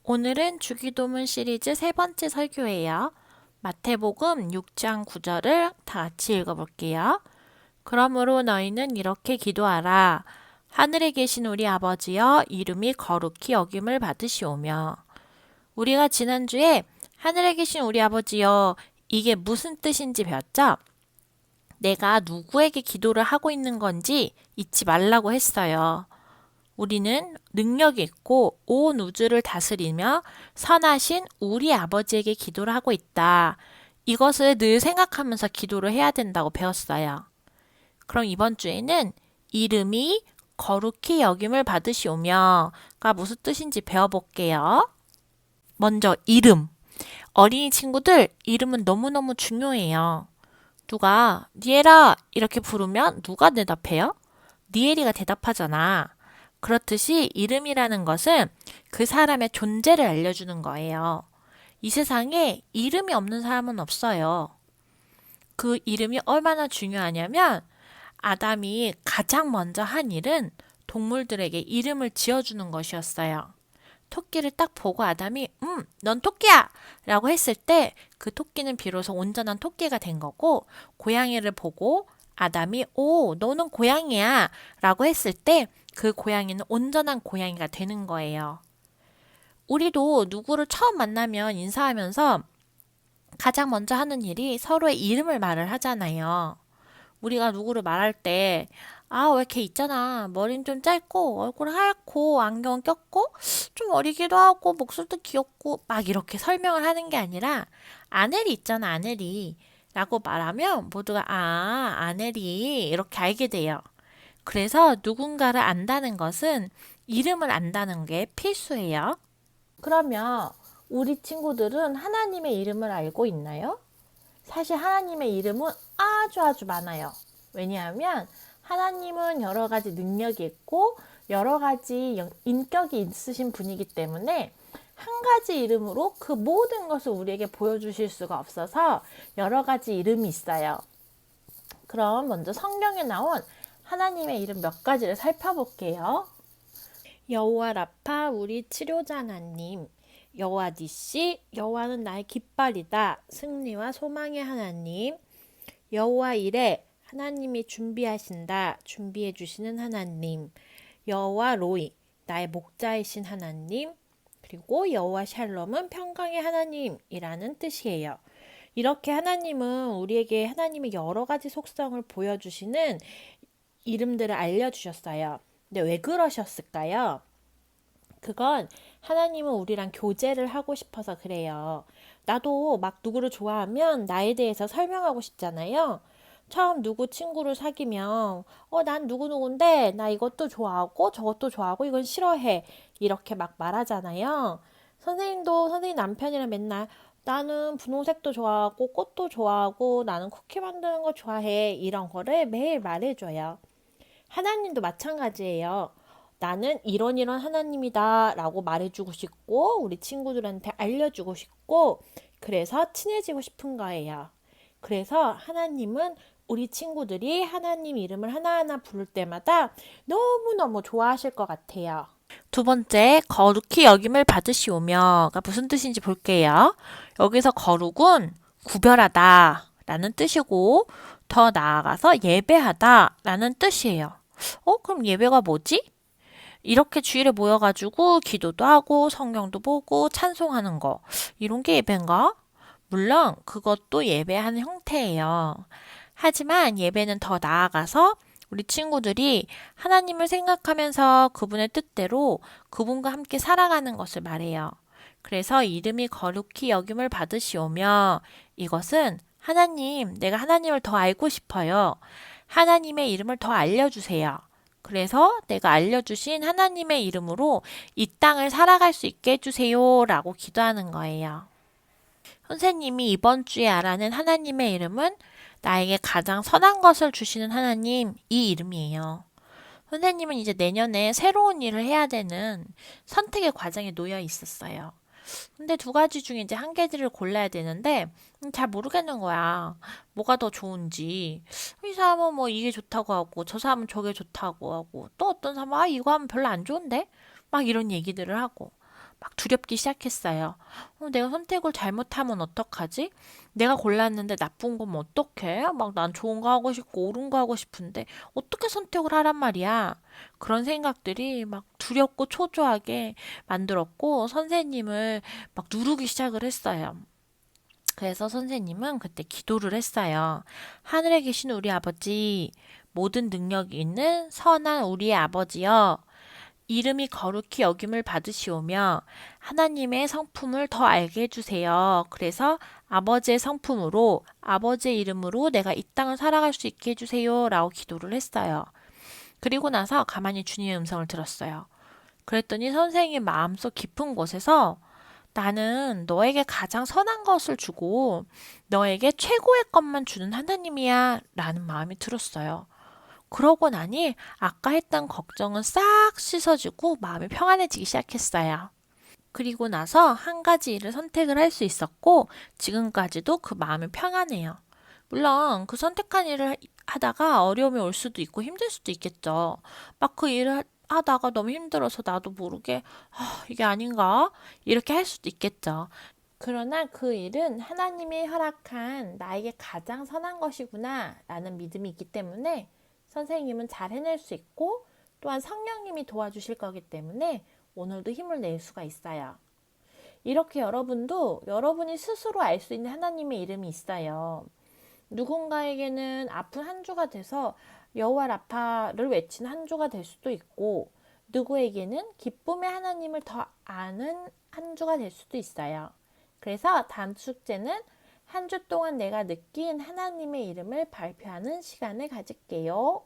오늘은 주기도문 시리즈 세 번째 설교예요. 마태복음 6장 9절을 다 같이 읽어볼게요. 그러므로 너희는 이렇게 기도하라. 하늘에 계신 우리 아버지여, 이름이 거룩히 여김을 받으시오며. 우리가 지난주에 하늘에 계신 우리 아버지여, 이게 무슨 뜻인지 배웠죠? 내가 누구에게 기도를 하고 있는 건지 잊지 말라고 했어요. 우리는 능력이 있고 온 우주를 다스리며 선하신 우리 아버지에게 기도를 하고 있다. 이것을 늘 생각하면서 기도를 해야 된다고 배웠어요. 그럼 이번 주에는 이름이 거룩히 여김을 받으시오며가 무슨 뜻인지 배워볼게요. 먼저 이름. 어린이 친구들 이름은 너무너무 중요해요. 누가 니에라 이렇게 부르면 누가 대답해요? 니에리가 대답하잖아. 그렇듯이 이름이라는 것은 그 사람의 존재를 알려주는 거예요. 이 세상에 이름이 없는 사람은 없어요. 그 이름이 얼마나 중요하냐면 아담이 가장 먼저 한 일은 동물들에게 이름을 지어주는 것이었어요. 토끼를 딱 보고 아담이 넌 토끼야! 라고 했을 때 그 토끼는 비로소 온전한 토끼가 된 거고, 고양이를 보고 아담이 오, 너는 고양이야! 라고 했을 때 그 고양이는 온전한 고양이가 되는 거예요. 우리도 누구를 처음 만나면 인사하면서 가장 먼저 하는 일이 서로의 이름을 말을 하잖아요. 우리가 누구를 말할 때, 아, 왜 걔 있잖아. 머리는 좀 짧고, 얼굴 하얗고, 안경 꼈고, 좀 어리기도 하고, 목소리도 귀엽고, 막 이렇게 설명을 하는 게 아니라, 아넬이 있잖아, 아넬이. 라고 말하면 모두가, 아, 아넬이. 이렇게 알게 돼요. 그래서 누군가를 안다는 것은 이름을 안다는 게 필수예요. 그러면 우리 친구들은 하나님의 이름을 알고 있나요? 사실 하나님의 이름은 아주 아주 많아요. 왜냐하면 하나님은 여러 가지 능력이 있고 여러 가지 인격이 있으신 분이기 때문에 한 가지 이름으로 그 모든 것을 우리에게 보여주실 수가 없어서 여러 가지 이름이 있어요. 그럼 먼저 성경에 나온 하나님의 이름 몇 가지를 살펴볼게요. 여호와 라파 우리 치료자 하나님, 여호와 니시, 여호와는 나의 깃발이다, 승리와 소망의 하나님, 여호와 이레, 하나님이 준비하신다, 준비해 주시는 하나님, 여호와 로이, 나의 목자이신 하나님, 그리고 여호와 샬롬은 평강의 하나님이라는 뜻이에요. 이렇게 하나님은 우리에게 하나님의 여러 가지 속성을 보여주시는 이름들을 알려주셨어요. 근데 왜 그러셨을까요? 그건 하나님은 우리랑 교제를 하고 싶어서 그래요. 나도 막 누구를 좋아하면 나에 대해서 설명하고 싶잖아요. 처음 누구 친구를 사귀면 난 누구누군데 나 이것도 좋아하고 저것도 좋아하고 이건 싫어해. 이렇게 막 말하잖아요. 선생님도 선생님 남편이랑 맨날 나는 분홍색도 좋아하고 꽃도 좋아하고 나는 쿠키 만드는 거 좋아해. 이런 거를 매일 말해줘요. 하나님도 마찬가지예요. 나는 이런 하나님이다 라고 말해주고 싶고 우리 친구들한테 알려주고 싶고 그래서 친해지고 싶은 거예요. 그래서 하나님은 우리 친구들이 하나님 이름을 하나하나 부를 때마다 너무너무 좋아하실 것 같아요. 두 번째, 거룩히 여김을 받으시오며가 무슨 뜻인지 볼게요. 여기서 거룩은 구별하다 라는 뜻이고 더 나아가서 예배하다 라는 뜻이에요. 그럼 예배가 뭐지? 이렇게 주일에 모여가지고 기도도 하고 성경도 보고 찬송하는 거. 이런 게 예배인가? 물론 그것도 예배하는 형태예요. 하지만 예배는 더 나아가서 우리 친구들이 하나님을 생각하면서 그분의 뜻대로 그분과 함께 살아가는 것을 말해요. 그래서 이름이 거룩히 여김을 받으시오며 이것은 하나님, 내가 하나님을 더 알고 싶어요. 하나님의 이름을 더 알려주세요. 그래서 내가 알려주신 하나님의 이름으로 이 땅을 살아갈 수 있게 해주세요 라고 기도하는 거예요. 선생님이 이번 주에 알아낸 하나님의 이름은 나에게 가장 선한 것을 주시는 하나님, 이 이름이에요. 선생님은 이제 내년에 새로운 일을 해야 되는 선택의 과정에 놓여 있었어요. 근데 두 가지 중에 이제 한 개를 골라야 되는데 잘 모르겠는 거야. 뭐가 더 좋은지. 이 사람은 뭐 이게 좋다고 하고 저 사람은 저게 좋다고 하고 또 어떤 사람은 이거 하면 별로 안 좋은데? 막 이런 얘기들을 하고 막 두렵기 시작했어요. 내가 선택을 잘못하면 어떡하지? 내가 골랐는데 나쁜 거면 어떡해? 막 난 좋은 거 하고 싶고 옳은 거 하고 싶은데 어떻게 선택을 하란 말이야? 그런 생각들이 막 두렵고 초조하게 만들었고 선생님을 막 누르기 시작을 했어요. 그래서 선생님은 그때 기도를 했어요. 하늘에 계신 우리 아버지, 모든 능력이 있는 선한 우리의 아버지여, 이름이 거룩히 여김을 받으시오며 하나님의 성품을 더 알게 해주세요. 그래서 아버지의 성품으로 아버지의 이름으로 내가 이 땅을 살아갈 수 있게 해주세요. 라고 기도를 했어요. 그리고 나서 가만히 주님의 음성을 들었어요. 그랬더니 선생님 마음속 깊은 곳에서 나는 너에게 가장 선한 것을 주고 너에게 최고의 것만 주는 하나님이야 라는 마음이 들었어요. 그러고 나니 아까 했던 걱정은 싹 씻어지고 마음이 평안해지기 시작했어요. 그리고 나서 한 가지 일을 선택을 할 수 있었고 지금까지도 그 마음이 평안해요. 물론 그 선택한 일을 하다가 어려움이 올 수도 있고 힘들 수도 있겠죠. 막 그 일을 하다가 너무 힘들어서 나도 모르게 이게 아닌가? 이렇게 할 수도 있겠죠. 그러나 그 일은 하나님이 허락한 나에게 가장 선한 것이구나 라는 믿음이 있기 때문에 선생님은 잘 해낼 수 있고 또한 성령님이 도와주실 거기 때문에 오늘도 힘을 낼 수가 있어요. 이렇게 여러분도 여러분이 스스로 알 수 있는 하나님의 이름이 있어요. 누군가에게는 아픈 한 주가 돼서 여호와 라파를 외치는 한 주가 될 수도 있고 누구에게는 기쁨의 하나님을 더 아는 한 주가 될 수도 있어요. 그래서 다음 축제는 한 주 동안 내가 느낀 하나님의 이름을 발표하는 시간을 가질게요.